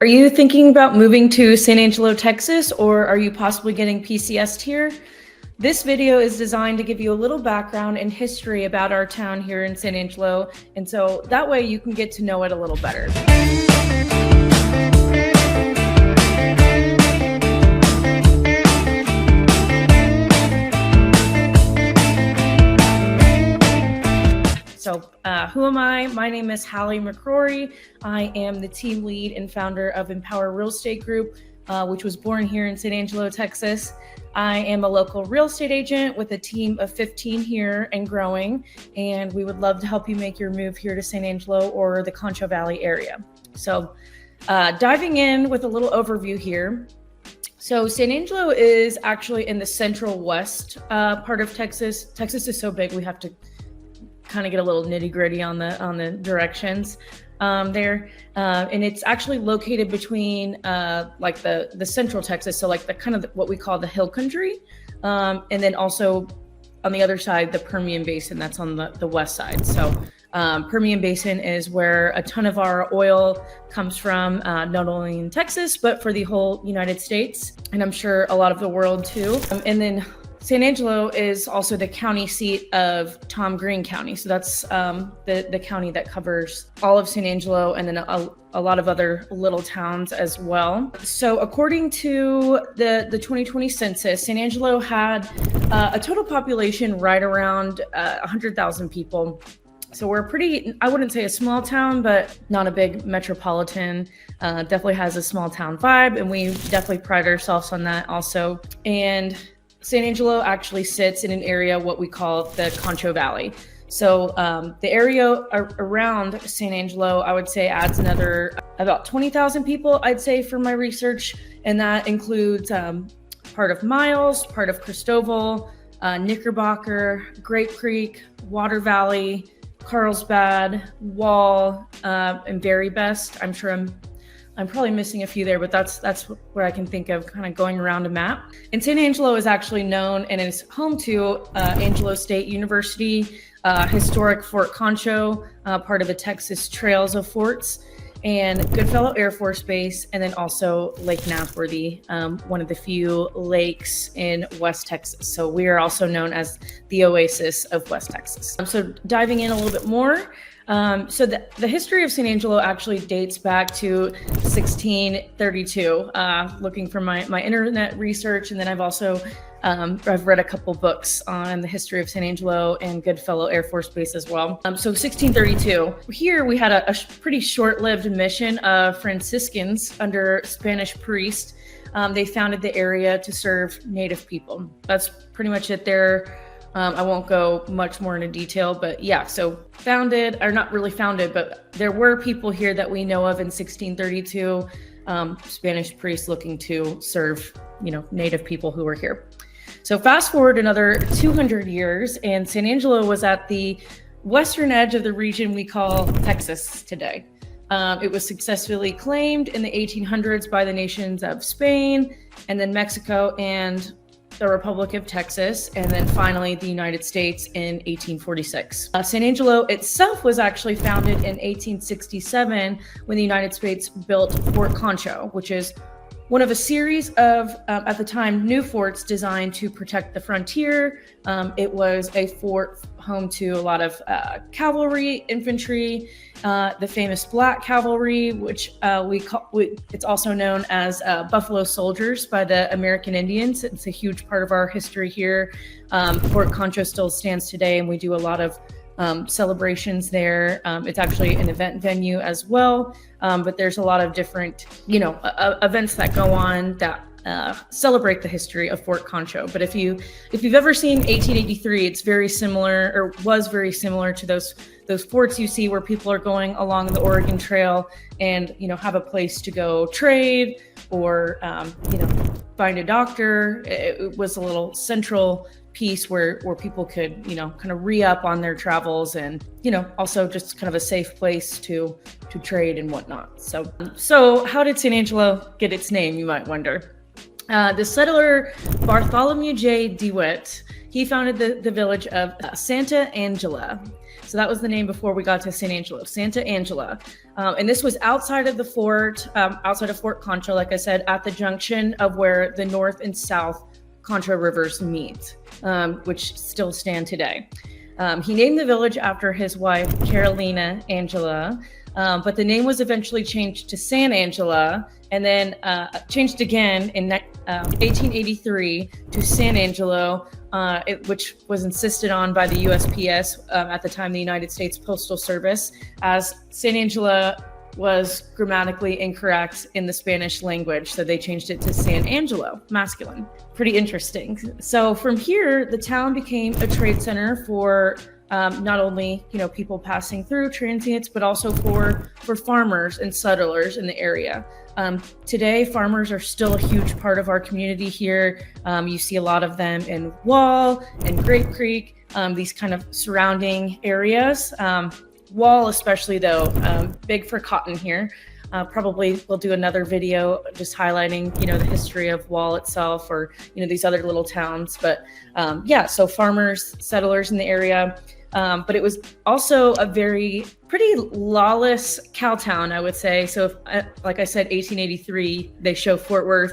Are you thinking about moving to San Angelo, Texas, or are you possibly getting PCS'd here? This video is designed to give you a little background and history about our town here in San Angelo, and so that way you can get to know it a little better. So who am I? My name is Hallie McCrory. I am the team lead and founder of Empower Real Estate Group, which was born here in San Angelo, Texas. I am a local real estate agent with a team of 15 here and growing, and we would love to help you make your move here to San Angelo or the Concho Valley area. So diving in with a little overview here. So San Angelo is actually in the central west part of Texas. Texas is so big, we have to kind of get a little nitty gritty on the directions there. And it's actually located between like the central Texas. So like the kind of what we call the hill country. And then also on the other side, the Permian Basin, that's on the west side. So Permian Basin is where a ton of our oil comes from, not only in Texas, but for the whole United States. And I'm sure a lot of the world too. And then San Angelo is also the county seat of Tom Green County. So that's the county that covers all of San Angelo and then a lot of other little towns as well. So according to the 2020 census, San Angelo had a total population right around 100,000 people. So we're pretty, I wouldn't say a small town, but not a big metropolitan. Definitely has a small town vibe, and we definitely pride ourselves on that also. And San Angelo actually sits in an area what we call the Concho Valley. So the area around San Angelo, I would say adds another about 20,000 people, I'd say, from my research. And that includes part of Miles, part of Cristoval, Knickerbocker, Grape Creek, Water Valley, Carlsbad, Wall, and Very Best. I'm sure I'm probably missing a few there, but that's where I can think of kind of going around a map. And San Angelo is actually known and is home to Angelo State University, historic Fort Concho, part of the Texas Trails of Forts, and Goodfellow Air Force Base, and then also Lake Napworthy, one of the few lakes in West Texas. So we are also known as the Oasis of West Texas. So diving in a little bit more, so the history of San Angelo actually dates back to 1632, looking for my internet research. And then I've also, I've read a couple books on the history of San Angelo and Goodfellow Air Force Base as well. So 1632, here we had a pretty short-lived mission of Franciscans under Spanish priest. They founded the area to serve Native people. That's pretty much it there. I won't go much more into detail, but yeah, so founded, or not really founded, but there were people here that we know of in 1632, Spanish priests looking to serve, Native people who were here. So fast forward another 200 years, and San Angelo was at the western edge of the region we call Texas today. It was successfully claimed in the 1800s by the nations of Spain, and then Mexico, and the Republic of Texas, and then finally the United States in 1846. San Angelo itself was actually founded in 1867 when the United States built Fort Concho, which is one of a series of, at the time, new forts designed to protect the frontier. It was a fort home to a lot of cavalry, infantry, the famous Black Cavalry, which it's also known as Buffalo Soldiers by the American Indians. It's a huge part of our history here. Fort Concho still stands today, and we do a lot of celebrations there. It's actually an event venue as well, but there's a lot of different, events that go on that celebrate the history of Fort Concho. But if you've ever seen 1883, it's very similar, or was very similar to those forts you see where people are going along the Oregon Trail and have a place to go trade or find a doctor. It was a little central piece where people could kind of re-up on their travels, and also just kind of a safe place to trade and whatnot. So how did San Angelo get its name, you might wonder? The settler Bartholomew J. DeWitt, he founded the village of Santa Angela. So that was the name before we got to San Angelo, Santa Angela. And this was outside of the fort, outside of Fort Concho, like I said, at the junction of where the North and South Concho Rivers meet, which still stand today. He named the village after his wife, Carolina Angela, but the name was eventually changed to San Angelo, and then changed again in 1883 to San Angelo, which was insisted on by the USPS, at the time the United States Postal Service, as San Angelo was grammatically incorrect in the Spanish language, so they changed it to San Angelo, masculine. Pretty interesting. So from here, the town became a trade center for not only people passing through, transients, but also for farmers and settlers in the area. Today, farmers are still a huge part of our community here. You see a lot of them in Wall and Grape Creek, these kind of surrounding areas. Wall especially, though, big for cotton here. Probably we'll do another video just highlighting, the history of Wall itself, or, these other little towns. But yeah, so farmers, settlers in the area. But it was also a pretty lawless cow town, I would say. So like I said, 1883, they show Fort Worth,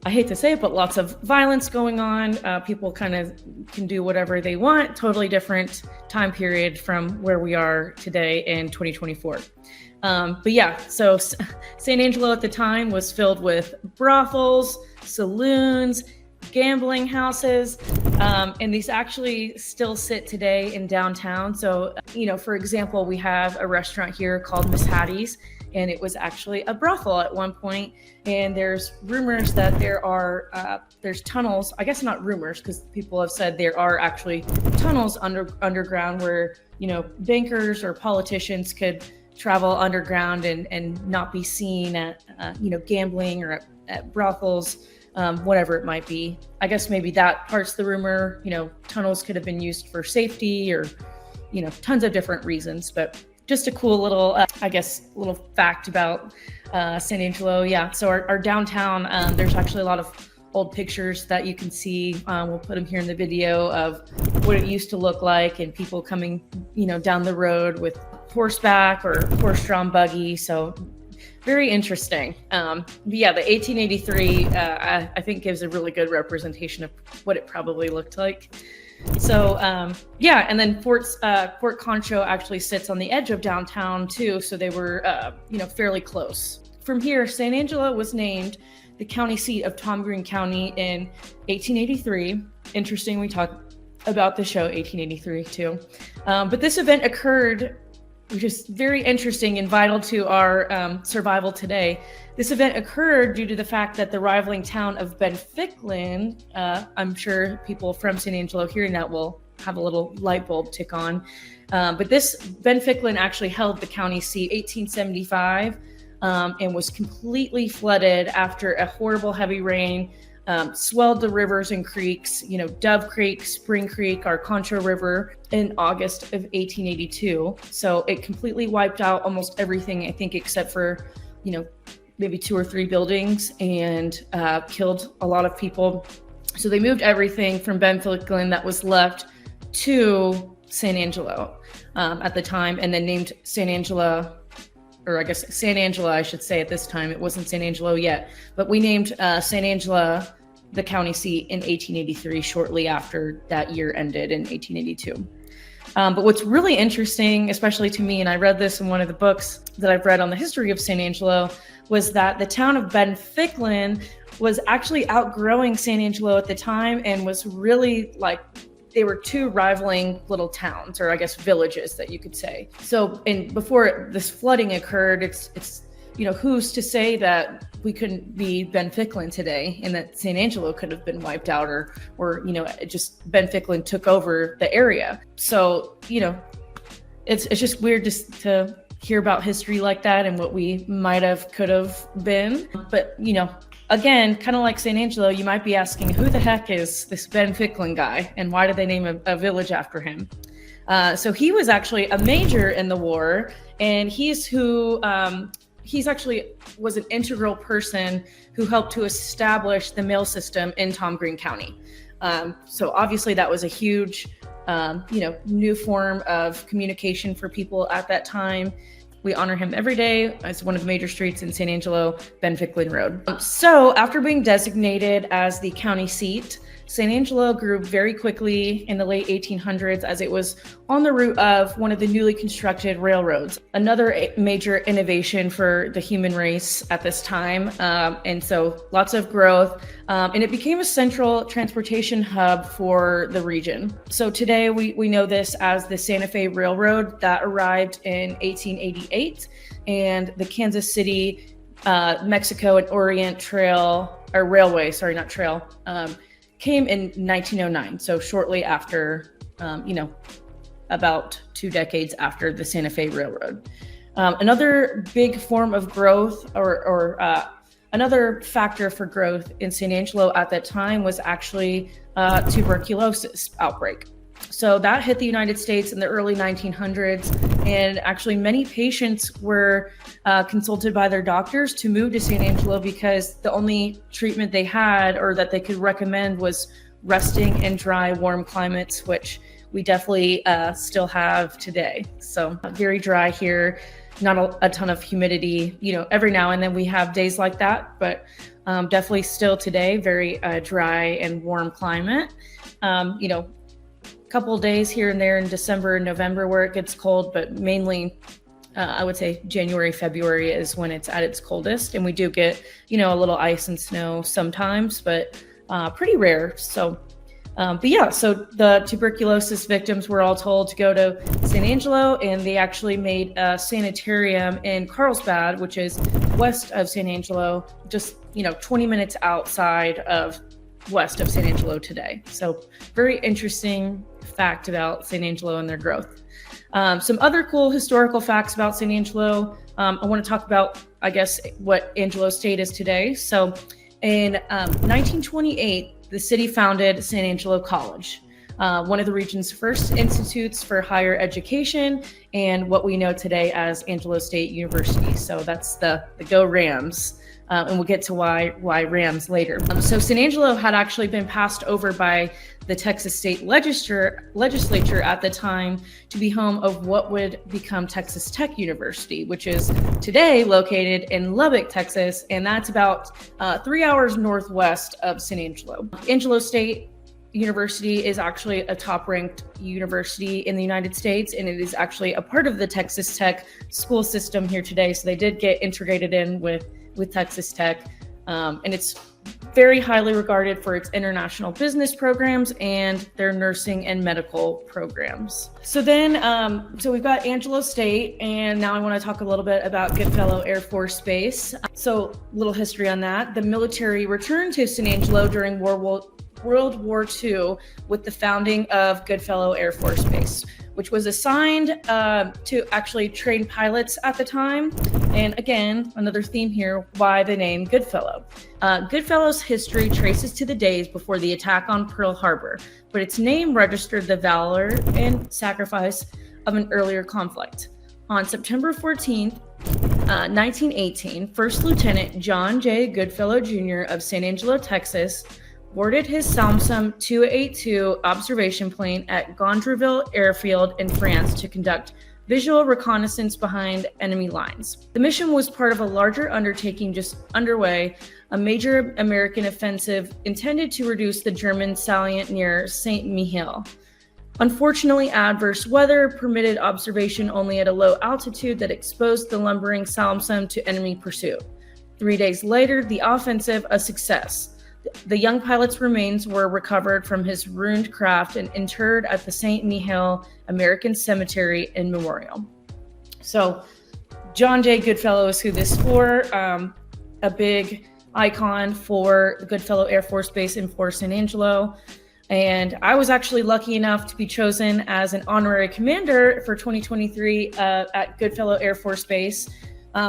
I hate to say it, but lots of violence going on. People kind of can do whatever they want. Totally different time period from where we are today in 2024. But yeah, so San Angelo at the time was filled with brothels, saloons, gambling houses, and these actually still sit today in downtown. So, for example, we have a restaurant here called Miss Hatties, and it was actually a brothel at one point. And there's rumors that there's tunnels. I guess not rumors, because people have said there are actually tunnels underground where bankers or politicians could travel underground and not be seen at gambling or at brothels, whatever it might be. I guess maybe that part's the rumor. Tunnels could have been used for safety, or tons of different reasons. But just a cool little, little fact about San Angelo. Yeah, so our downtown, there's actually a lot of old pictures that you can see. We'll put them here in the video of what it used to look like, and people coming, down the road with horseback or horse-drawn buggy. So very interesting. But yeah, the 1883, I think gives a really good representation of what it probably looked like. So yeah, and then Fort Concho actually sits on the edge of downtown too, so they were fairly close. From here, San Angelo was named the county seat of Tom Green County in 1883. Interesting, we talked about the show 1883 too. But this event occurred, which is very interesting and vital to our survival today. This event occurred due to the fact that the rivaling town of Ficklin, I'm sure people from San Angelo hearing that will have a little light bulb tick on. But this Ficklin actually held the county seat 1875 and was completely flooded after a horrible heavy rain. Swelled the rivers and creeks, Dove Creek, Spring Creek, our Concho River in August of 1882. So it completely wiped out almost everything, I think, except for, maybe 2 or 3 buildings, and killed a lot of people. So they moved everything from Ficklin that was left to San Angelo at the time, and then named San Angelo, or I guess San Angelo, I should say at this time. It wasn't San Angelo yet, but we named San Angelo the county seat in 1883, shortly after that year ended in 1882. But what's really interesting, especially to me, and I read this in one of the books that I've read on the history of San Angelo, was that the town of Ficklin was actually outgrowing San Angelo at the time, and was really they were 2 rivaling little towns, or I guess villages that you could say. So, and before this flooding occurred, it's who's to say that we couldn't be Ficklin today, and that San Angelo could have been wiped out, or just Ficklin took over the area. So, it's just weird to hear about history like that and what we could have been. But, again, kind of like San Angelo, you might be asking, who the heck is this Ficklin guy, and why did they name a village after him? So he was actually a major in the war, and he's actually was an integral person who helped to establish the mail system in Tom Green County. So obviously that was a huge, new form of communication for people at that time. We honor him every day as one of the major streets in San Angelo, Ben Ficklin Road. So after being designated as the county seat, San Angelo grew very quickly in the late 1800s as it was on the route of one of the newly constructed railroads, another major innovation for the human race at this time. And so lots of growth, and it became a central transportation hub for the region. So today we know this as the Santa Fe Railroad that arrived in 1888, and the Kansas City, Mexico and Orient Trail, or Railway, sorry, not trail, came in 1909, so shortly after, about 2 decades after the Santa Fe Railroad. Another big form of growth, or another factor for growth in San Angelo at that time was actually tuberculosis outbreak. So that hit the United States in the early 1900s, and actually many patients were consulted by their doctors to move to San Angelo because the only treatment they had or that they could recommend was resting in dry, warm climates, which we definitely still have today. So very dry here, not a ton of humidity. Every now and then we have days like that, but definitely still today, very dry and warm climate. Couple of days here and there in December and November where it gets cold, but mainly I would say January, February is when it's at its coldest, and we do get a little ice and snow sometimes, but pretty rare. So so the tuberculosis victims were all told to go to San Angelo, and they actually made a sanitarium in Carlsbad, which is west of San Angelo, just 20 minutes outside of west of San Angelo today. So very interesting fact about San Angelo and their growth. Some other cool historical facts about San Angelo. I want to talk about, I guess, what Angelo State is today. So in 1928, the city founded San Angelo College, one of the region's first institutes for higher education, and what we know today as Angelo State University. So that's the Go Rams. And we'll get to why Rams later. So San Angelo had actually been passed over by the Texas State Legislature at the time to be home of what would become Texas Tech University, which is today located in Lubbock, Texas, and that's about 3 hours northwest of San Angelo. Angelo State University is actually a top-ranked university in the United States, and it is actually a part of the Texas Tech school system here today. So they did get integrated in with Texas Tech, and it's very highly regarded for its international business programs and their nursing and medical programs. So then, so we've got Angelo State, and now I want to talk a little bit about Goodfellow Air Force Base. So little history on that. The military returned to San Angelo during World War II with the founding of Goodfellow Air Force Base, which was assigned to actually train pilots at the time. And again, another theme here, why the name Goodfellow. Goodfellow's history traces to the days before the attack on Pearl Harbor, but its name registered the valor and sacrifice of an earlier conflict. On September 14th, 1918, First Lieutenant John J. Goodfellow Jr. of San Angelo, Texas, boarded his Salmsum 282 observation plane at Gondreville Airfield in France to conduct visual reconnaissance behind enemy lines. The mission was part of a larger undertaking just underway, a major American offensive intended to reduce the German salient near Saint-Mihiel. Unfortunately, adverse weather permitted observation only at a low altitude that exposed the lumbering Salmsum to enemy pursuit. 3 days later, the offensive a success. The young pilot's remains were recovered from his ruined craft and interred at the Saint-Mihiel American Cemetery and Memorial. So John J. Goodfellow is who this is for, a big icon for the Goodfellow Air Force Base in Fort San Angelo. And I was actually lucky enough to be chosen as an honorary commander for 2023 at Goodfellow Air Force Base,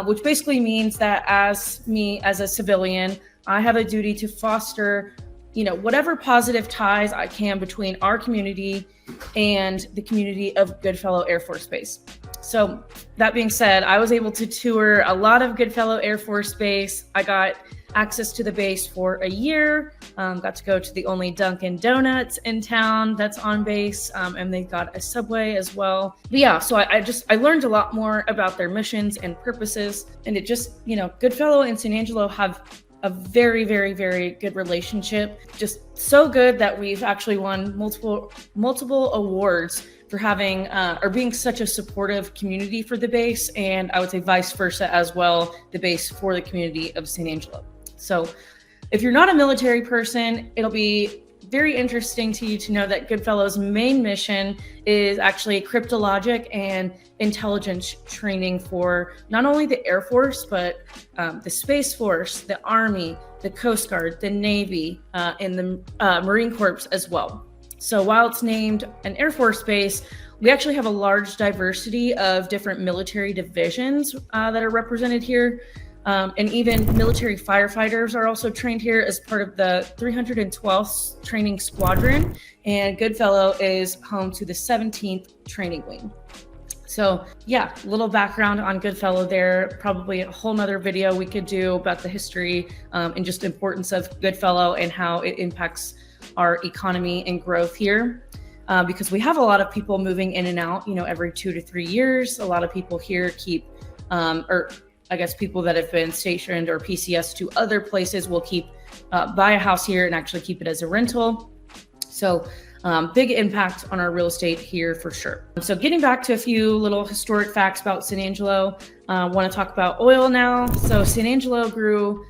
which basically means that as a civilian, I have a duty to foster, whatever positive ties I can between our community and the community of Goodfellow Air Force Base. So that being said, I was able to tour a lot of Goodfellow Air Force Base. I got access to the base for a year, got to go to the only Dunkin' Donuts in town that's on base, and they got a Subway as well. But yeah, so I learned a lot more about their missions and purposes, and it just, you know, Goodfellow and San Angelo have a very, very, very good relationship. Just so good that we've actually won multiple awards for having or being such a supportive community for the base, and I would say vice versa as well, the base for the community of San Angelo. So if you're not a military person, it'll be very interesting to you to know that Goodfellow's main mission is actually cryptologic and intelligence training for not only the Air Force, but the Space Force, the Army, the Coast Guard, the Navy, and the Marine Corps as well. So while it's named an Air Force base, we actually have a large diversity of different military divisions that are represented here. And even military firefighters are also trained here as part of the 312th Training Squadron, and Goodfellow is home to the 17th Training Wing. So yeah, a little background on Goodfellow there, probably a whole nother video we could do about the history and just importance of Goodfellow and how it impacts our economy and growth here. Because we have a lot of people moving in and out, you know, every 2 to 3 years. A lot of people here keep, or I guess people that have been stationed or PCS to other places will buy a house here and actually keep it as a rental. So big impact on our real estate here for sure. So getting back to a few little historic facts about San Angelo, want to talk about oil now. So San Angelo grew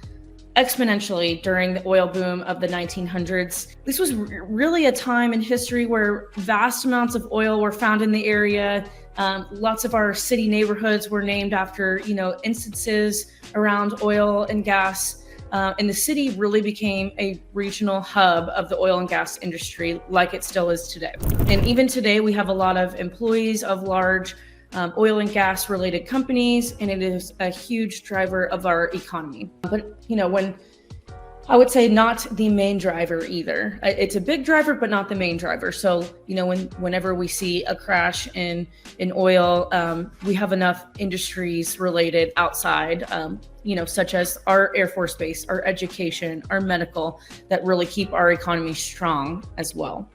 exponentially during the oil boom of the 1900s. This was really a time in history where vast amounts of oil were found in the area. Lots of our city neighborhoods were named after, you know, instances around oil and gas. And the city really became a regional hub of the oil and gas industry like it still is today. And even today, we have a lot of employees of large oil and gas related companies, and it is a huge driver of our economy. But, you know, I would say not the main driver either. It's a big driver, but not the main driver. So, you know, whenever we see a crash in oil, we have enough industries related outside, you know, such as our Air Force Base, our education, our medical, that really keep our economy strong as well.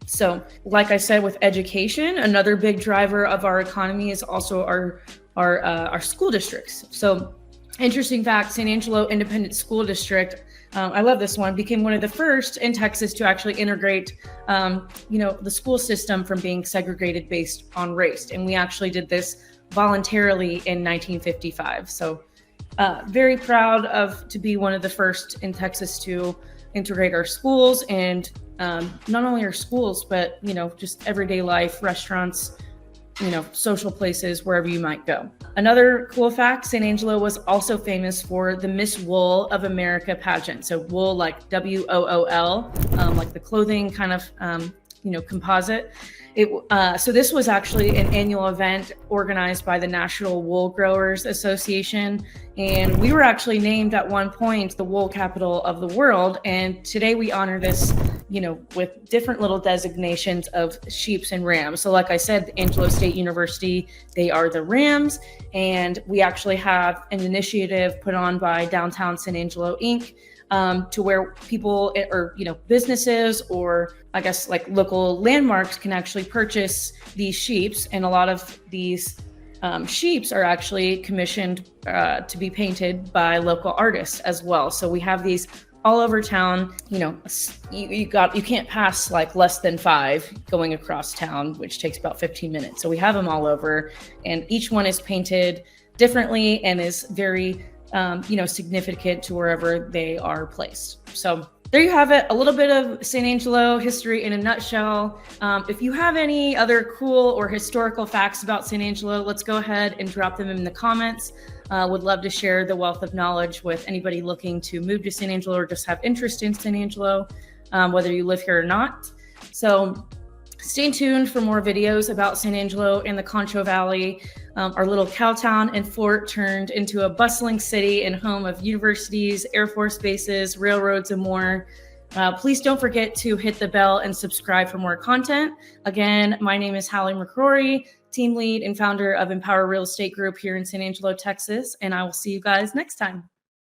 So, like I said, with education, another big driver of our economy is also our school districts. So, interesting fact, San Angelo Independent School District, I love this one, became one of the first in Texas to actually integrate, you know, the school system from being segregated based on race. And we actually did this voluntarily in 1955. So very proud to be one of the first in Texas to integrate our schools, and not only our schools, but, you know, just everyday life, restaurants, you know, social places, wherever you might go. Another cool fact, San Angelo was also famous for the Miss Wool of America pageant. So wool, like WOOL, like the clothing kind of, you know, composite. So this was actually an annual event organized by the National Wool Growers Association. And we were actually named at one point the wool capital of the world. And today we honor this, you know, with different little designations of sheeps and rams. So like I said, Angelo State University, they are the Rams. And we actually have an initiative put on by Downtown San Angelo Inc. To where people, or, you know, businesses, or I guess like local landmarks can actually purchase these sheeps. And a lot of these sheeps are actually commissioned to be painted by local artists as well. So we have these all over town. You know, you can't pass like less than 5 going across town, which takes about 15 minutes. So we have them all over, and each one is painted differently and is very you know, significant to wherever they are placed. So there you have it, a little bit of San Angelo history in a nutshell. If you have any other cool or historical facts about San Angelo, let's go ahead and drop them in the comments. Would love to share the wealth of knowledge with anybody looking to move to San Angelo or just have interest in San Angelo, whether you live here or not. So stay tuned for more videos about San Angelo and the Concho Valley, our little cow town and fort turned into a bustling city and home of universities, Air Force bases, railroads, and more. Please don't forget to hit the bell and subscribe for more content. Again, my name is Hallie McCrory. team lead and founder of Empower Real Estate Group here in San Angelo, Texas. And I will see you guys next time.